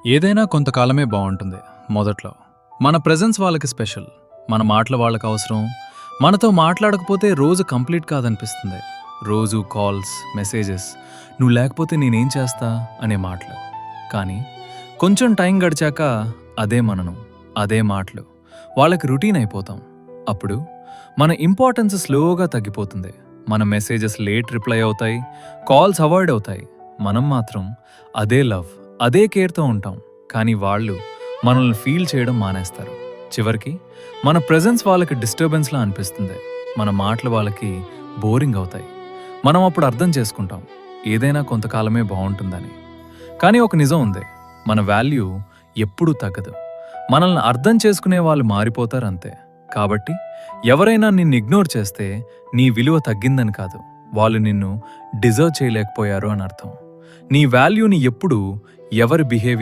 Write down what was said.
ఏదైనా కొంతకాలమే బావుంటుంది మొదట్లో. మన ప్రెజెన్స్ వాళ్ళకి స్పెషల్. మన మాటలు వాళ్ళకి అవసరం. మనతో మాట్లాడకపోతే రోజు కంప్లీట్ కాదనిపిస్తుంది. రోజు కాల్స్, మెసేజెస్, "నువ్వు లేకపోతే నేనేం చేస్తా" అనే మాటలు. కానీ కొంచెం టైం గడిచాక అదే మననం, అదే మాటలు వాళ్ళకి రొటీన్ అయిపోతాం. అప్పుడు మన ఇంపార్టెన్స్ స్లోగా తగ్గిపోతుంది. మన మెసేజెస్ లేట్ రిప్లై అవుతాయి, కాల్స్ అవాయిడ్ అవుతాయి. మనం మాత్రం అదే లవ్, అదే కేర్తో ఉంటాం. కానీ వాళ్ళు మనల్ని ఫీల్ చేయడం మానేస్తారు. చివరికి మన ప్రెజెన్స్ వాళ్ళకి డిస్టర్బెన్స్లా అనిపిస్తుంది. మన మాటలు వాళ్ళకి బోరింగ్ అవుతాయి. మనం అప్పుడు అర్థం చేసుకుంటాం, ఏదైనా కొంతకాలమే బాగుంటుందని. కానీ ఒక నిజం ఉంది, మన వాల్యూ ఎప్పుడూ తగ్గదు. మనల్ని అర్థం చేసుకునే వాళ్ళు మారిపోతారు అంతే. కాబట్టి ఎవరైనా నిన్ను ఇగ్నోర్ చేస్తే నీ విలువ తగ్గిందని కాదు, వాళ్ళు నిన్ను డిజర్వ్ చేయలేకపోయారు అని అర్థం. నీ వాల్యూని ఎప్పుడూ ఎవరి బిహేవియర్